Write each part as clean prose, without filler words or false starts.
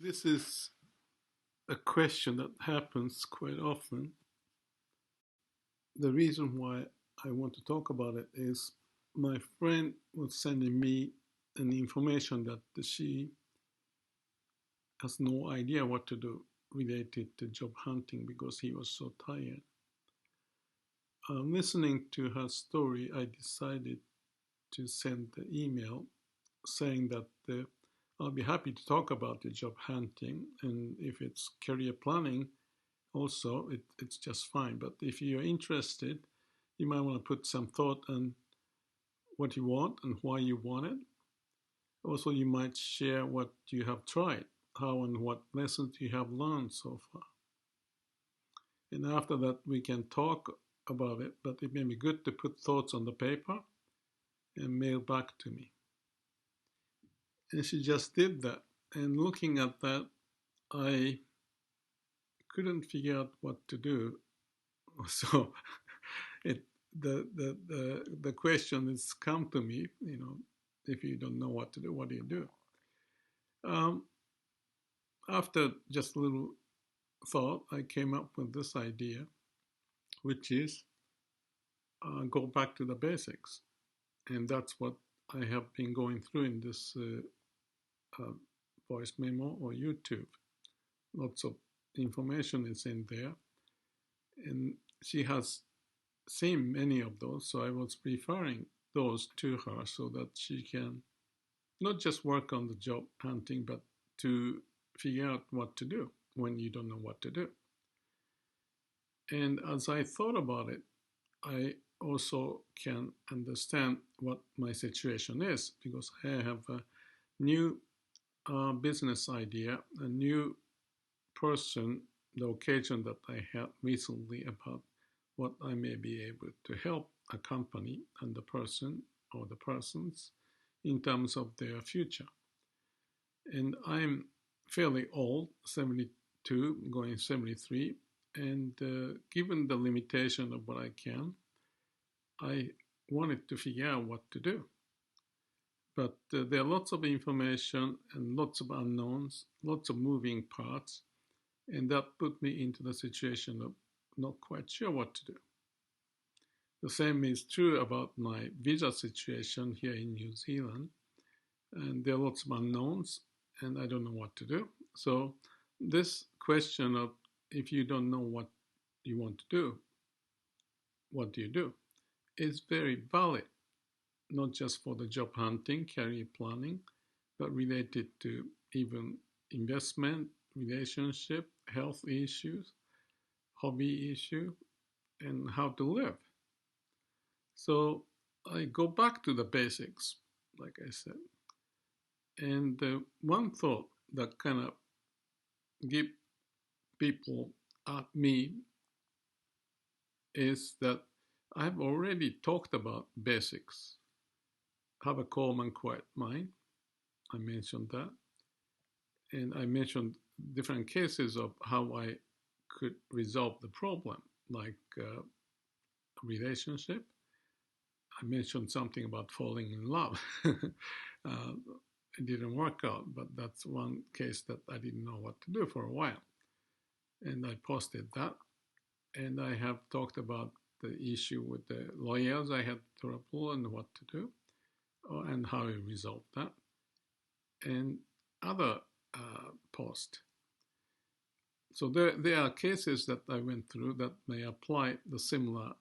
This is a question that happens quite often. The reason why I want to talk about it is my friend was sending me an information that she has no idea what to do related to job hunting because he was so tired. Listening to her story, I decided to send the email saying that I'll be happy to talk about the job hunting, and if it's career planning, also it's just fine. But if you're interested, you might want to put some thought on what you want and why you want it. Also, you might share what you have tried, how and what lessons you have learned so far. And after that, we can talk about it, but it may be good to put thoughts on the paper and mail back to me. And she just did that. And looking at that, I couldn't figure out what to do. So the question has come to me, if you don't know what to do, what do you do? After just a little thought, I came up with this idea, which is go back to the basics. And that's what I have been going through in this voice memo or YouTube. Lots of information is in there. And she has seen many of those, so I was referring those to her so that she can not just work on the job hunting, but to figure out what to do when you don't know what to do. And as I thought about it, I also can understand what my situation is, because I have a new business idea, a new person, the occasion that I had recently about what I may be able to help a company and the person or the persons in terms of their future. And I'm fairly old, 72, going 73, and given the limitation of what I can, I wanted to figure out what to do. But there are lots of information and lots of unknowns, lots of moving parts, and that put me into the situation of not quite sure what to do. The same is true about my visa situation here in New Zealand, and there are lots of unknowns, and I don't know what to do. So this question of if you don't know what you want to do, what do you do, is very valid, not just for the job hunting, career planning, but related to even investment, relationship, health issues, hobby issue, and how to live. So I go back to the basics, like I said. And one thought that kind of give people at me is that I've already talked about basics. Have a calm and quiet mind. I mentioned that. And I mentioned different cases of how I could resolve the problem, like relationship. I mentioned something about falling in love. It didn't work out, but that's one case that I didn't know what to do for a while. And I posted that. And I have talked about the issue with the lawyers I had trouble and what to do, and how I resolved that. And other posts. So there are cases that I went through that may apply the similar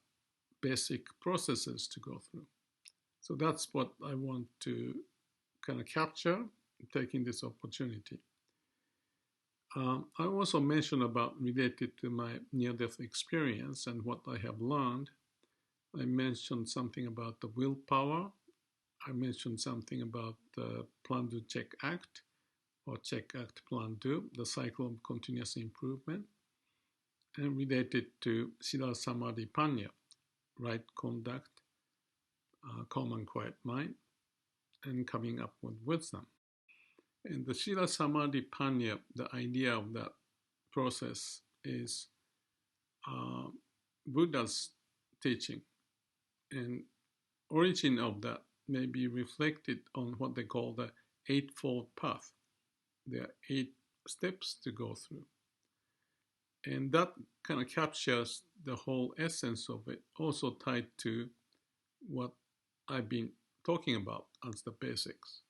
basic processes to go through. So that's what I want to kind of capture, taking this opportunity. I also mentioned about related to my near-death experience and what I have learned. I mentioned something about the willpower. I mentioned something about the Plan, Do, Check, Act, or Check, Act, Plan, Do, the cycle of continuous improvement, and related to Sila Samadhi Panya, right conduct, calm and quiet mind, and coming up with wisdom. And the Sila Samadhi Panya, the idea of that process is Buddha's teaching. And origin of that may be reflected on what they call the eightfold path. There are 8 steps to go through. And that kind of captures the whole essence of it, also tied to what I've been talking about as the basics.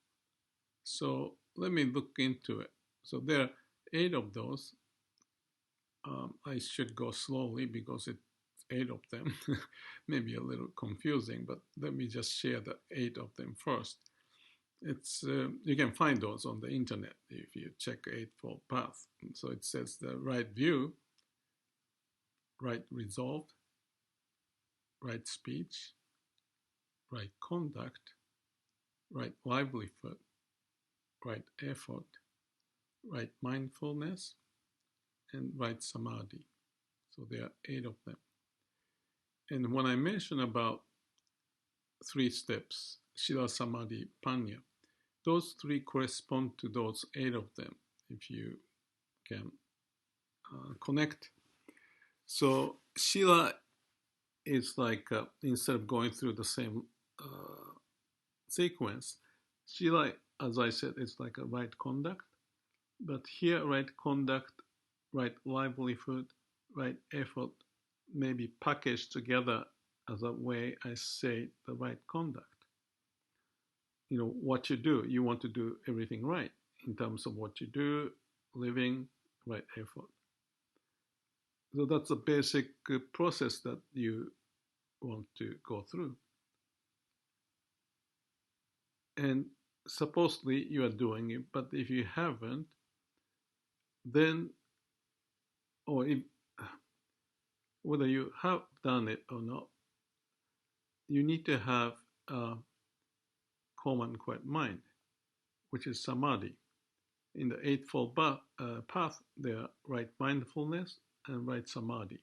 So let me look into it. So there are 8 of those. I should go slowly because it's 8 of them. Maybe a little confusing, but let me just share the 8 of them first. It's you can find those on the internet if you check Eightfold Path. So it says the right view, right resolve, right speech, right conduct, right livelihood, right effort, right mindfulness, and right samadhi. So there are 8 of them. And when I mention about 3 steps, Shila Samadhi Panya, those 3 correspond to those 8 of them, if you can connect. So Shila is like, instead of going through the same sequence, Shila, as I said, is like a right conduct. But here, right conduct, right livelihood, right effort may be packaged together as a way I say the right conduct. You know, what you do, you want to do everything right in terms of what you do, living, right effort. So that's a basic process that you want to go through. And supposedly you are doing it, but if you haven't, then, or if, whether you have done it or not, you need to have a calm and quiet mind, which is samadhi. In the Eightfold Path, there are right mindfulness and right samadhi.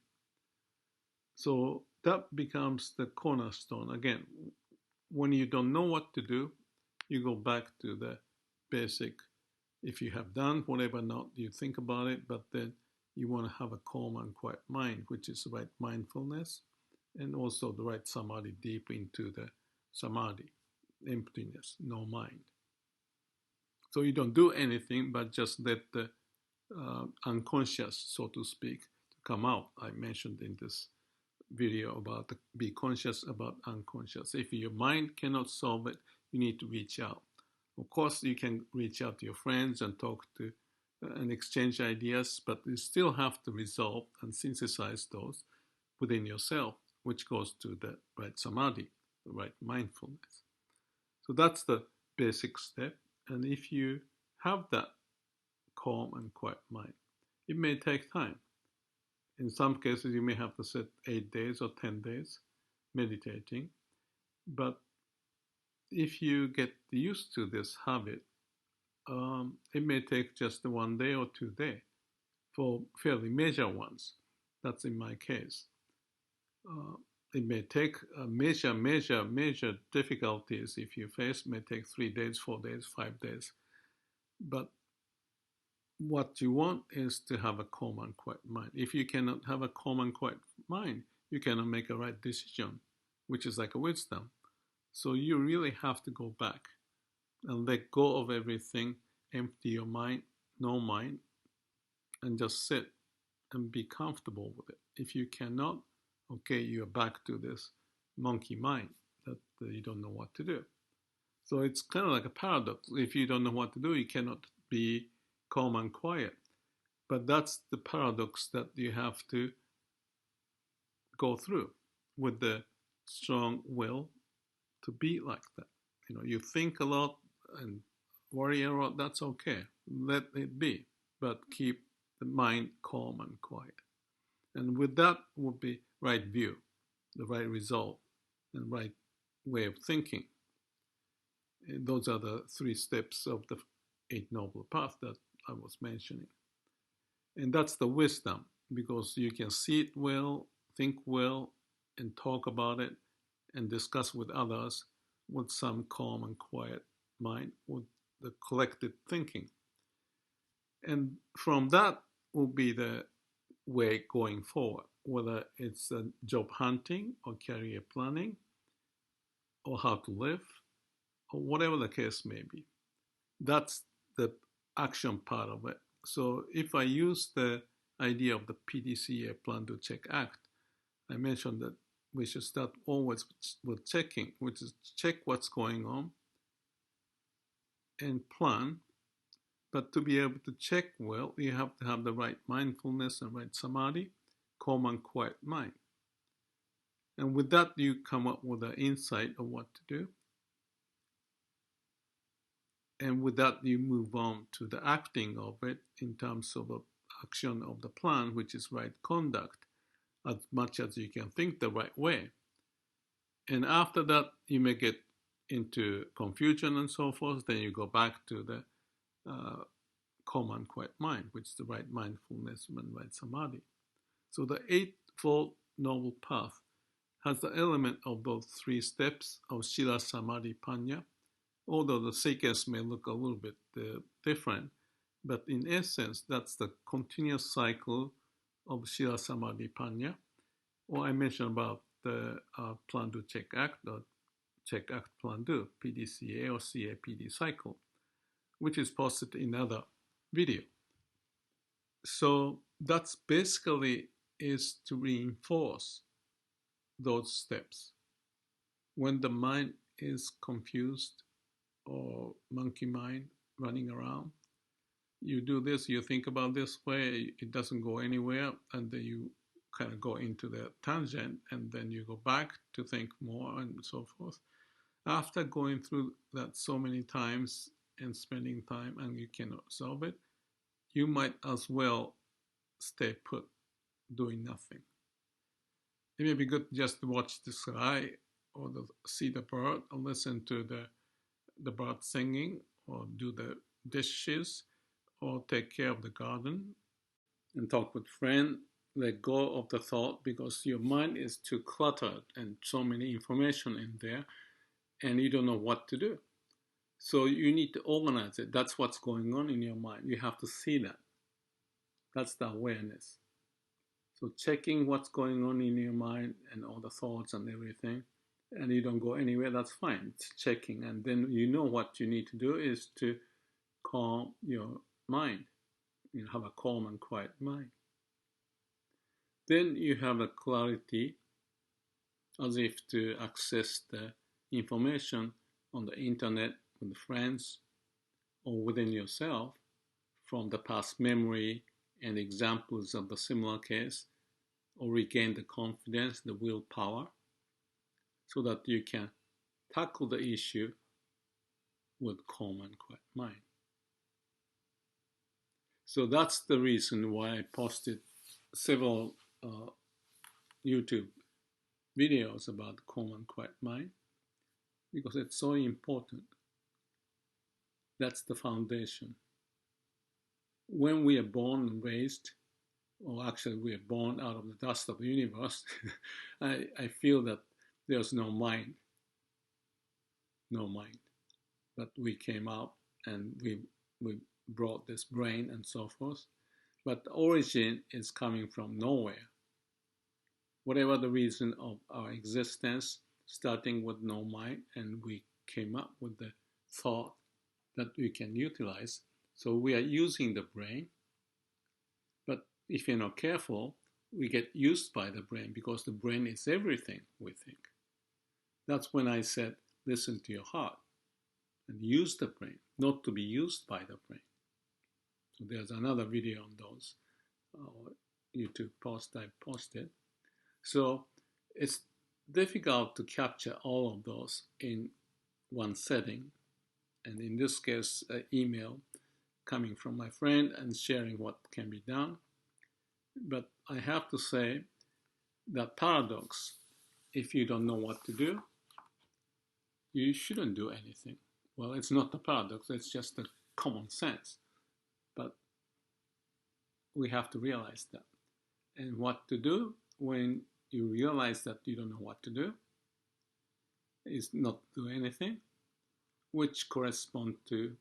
So that becomes the cornerstone. Again, when you don't know what to do, you go back to the basic. If you have done whatever not, you think about it, but then you want to have a calm and quiet mind, which is right mindfulness, and also the right samadhi, deep into the samadhi, emptiness, no mind. So you don't do anything, but just let the unconscious, so to speak, come out. I mentioned in this video about be conscious about unconscious. If your mind cannot solve it, you need to reach out. Of course, you can reach out to your friends and talk to and exchange ideas, but you still have to resolve and synthesize those within yourself, which goes to the right samadhi, the right mindfulness. So that's the basic step. And if you have that calm and quiet mind, it may take time. In some cases, you may have to sit 8 days or 10 days meditating. But if you get used to this habit, it may take just 1 day or 2 days for fairly major ones. That's in my case. It may take major difficulties if you face, may take 3 days, 4 days, 5 days. But what you want is to have a calm and quiet mind. If you cannot have a calm and quiet mind, you cannot make a right decision, which is like a wisdom. So you really have to go back and let go of everything, empty your mind, no mind, and just sit and be comfortable with it. If you cannot, okay, you're back to this monkey mind that you don't know what to do. So it's kind of like a paradox. If you don't know what to do, you cannot be calm and quiet. But that's the paradox that you have to go through with the strong will to be like that. You know, you think a lot and worry a lot, that's okay. Let it be. But keep the mind calm and quiet. And with that would be right view, the right resolve, and right way of thinking. And those are the 3 steps of the 8 Noble Path that I was mentioning. And that's the wisdom, because you can see it well, think well, and talk about it, and discuss with others with some calm and quiet mind, with the collected thinking. And from that will be the way going forward, whether it's job hunting or career planning or how to live or whatever the case may be. That's the action part of it. So if I use the idea of the PDCA, plan, do, check, act, I mentioned that we should start always with checking, which is check what's going on and plan. But to be able to check well, you have to have the right mindfulness and right samadhi, calm and quiet mind. And with that, you come up with an insight of what to do. And with that, you move on to the acting of it in terms of action of the plan, which is right conduct, as much as you can think the right way. And after that, you may get into confusion and so forth. Then you go back to the calm and quiet mind, which is the right mindfulness and right samadhi. So the eightfold noble path has the element of those 3 steps of Shila Samadhi Panya, although the sequence may look a little bit different, but in essence, that's the continuous cycle of Shila Samadhi Panya, or I mentioned about the plan, do, check, act, or check, act, plan, do, PDCA or CAPD cycle, which is posted in another video. So that's basically is to reinforce those steps. When the mind is confused or monkey mind running around, you do this, you think about this way, it doesn't go anywhere, and then you kind of go into the tangent, and then you go back to think more and so forth. After going through that so many times and spending time and you cannot solve it, you might as well stay put doing nothing. It may be good just to watch the sky or see the bird or listen to the bird singing or do the dishes or take care of the garden and talk with friends. Let go of the thought because your mind is too cluttered and so many information in there and you don't know what to do. So you need to organize it. That's what's going on in your mind. You have to see that. That's the awareness. So checking what's going on in your mind and all the thoughts and everything, and you don't go anywhere, that's fine. It's checking. And then you know what you need to do is to calm your mind. You have a calm and quiet mind. Then you have a clarity as if to access the information on the internet with friends or within yourself from the past memory and examples of the similar case, or regain the confidence, the willpower, so that you can tackle the issue with calm and quiet mind. So that's the reason why I posted several YouTube videos about calm and quiet mind, because it's so important. That's the foundation. When we are born and raised, or actually we are born out of the dust of the universe, I feel that there's no mind. But we came out and we brought this brain and so forth. But the origin is coming from nowhere. Whatever the reason of our existence, starting with no mind, and we came up with the thought that we can utilize. So we are using the brain, but if you're not careful, we get used by the brain because the brain is everything we think. That's when I said, listen to your heart and use the brain, not to be used by the brain. So there's another video on those YouTube posts I posted. So it's difficult to capture all of those in one setting. And in this case, an email coming from my friend and sharing what can be done. But I have to say that paradox, if you don't know what to do, you shouldn't do anything. Well, it's not a paradox, it's just a common sense. But we have to realize that. And what to do when you realize that you don't know what to do is not do anything, which corresponds to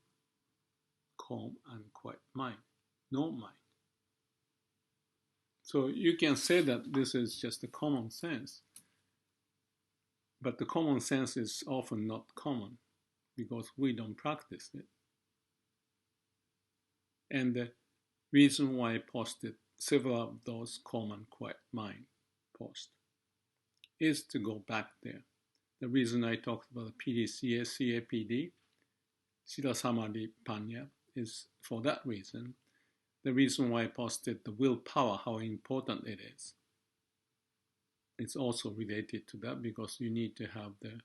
calm and quiet mind, no mind. So you can say that this is just a common sense, but the common sense is often not common because we don't practice it. And Reason why I posted several of those common quiet mind posts is to go back there. The reason I talked about the PDCA, CAPD, Sila Samadhi Panya, is for that reason. The reason why I posted the willpower, how important it is, it's also related to that, because you need to have the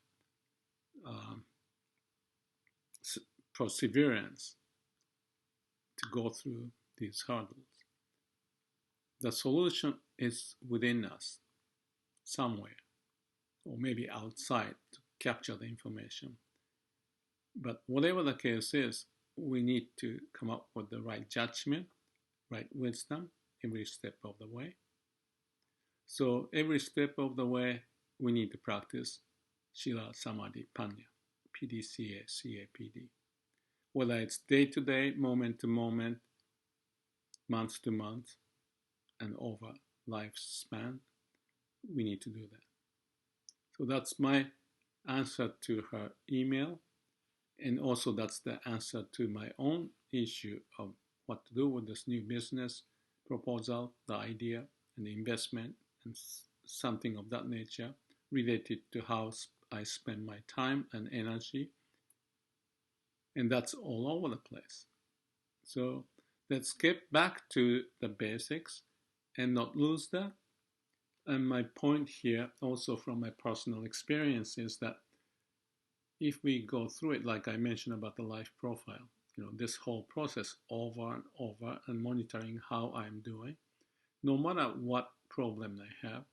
perseverance to go through these hurdles. The solution is within us somewhere, or maybe outside to capture the information. But whatever the case is, we need to come up with the right judgment, right wisdom every step of the way. So every step of the way, we need to practice Shila Samadhi Panya, PDCA, CAPD. Whether it's day to day, moment to moment, month to month, and over lifespan, we need to do that. So that's my answer to her email. And also that's the answer to my own issue of what to do with this new business proposal, the idea and the investment, and something of that nature related to how I spend my time and energy. And that's all over the place. So let's get back to the basics and not lose that. And my point here, also from my personal experience, is that if we go through it, like I mentioned about the life profile, this whole process over and over and monitoring how I'm doing, no matter what problem I have,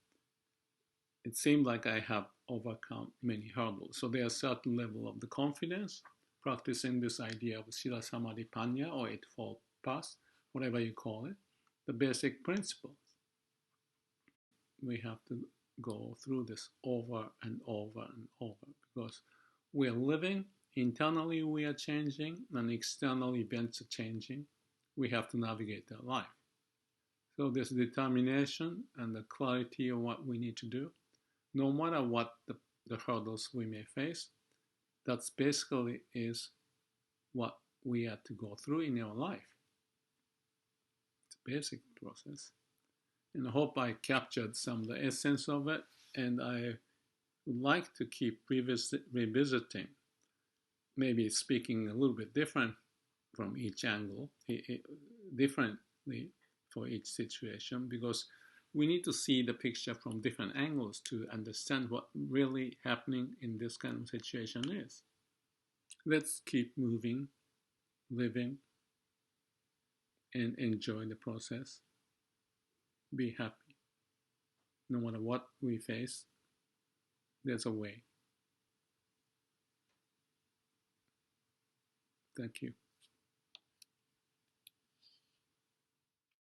it seems like I have overcome many hurdles. So there's a certain level of the confidence, practicing this idea of Sila Samadhi Panya or eightfold path, whatever you call it, the basic principles. We have to go through this over and over and over, because we are living, internally we are changing, and external events are changing. We have to navigate that life. So this determination and the clarity of what we need to do, no matter what the hurdles we may face, that's basically is what we have to go through in our life. It's a basic process. And I hope I captured some of the essence of it, and I would like to keep revisiting, maybe speaking a little bit different from each angle, differently for each situation, because we need to see the picture from different angles to understand what really happening in this kind of situation is. Let's keep moving, living, and enjoy the process. Be happy. No matter what we face, there's a way. Thank you.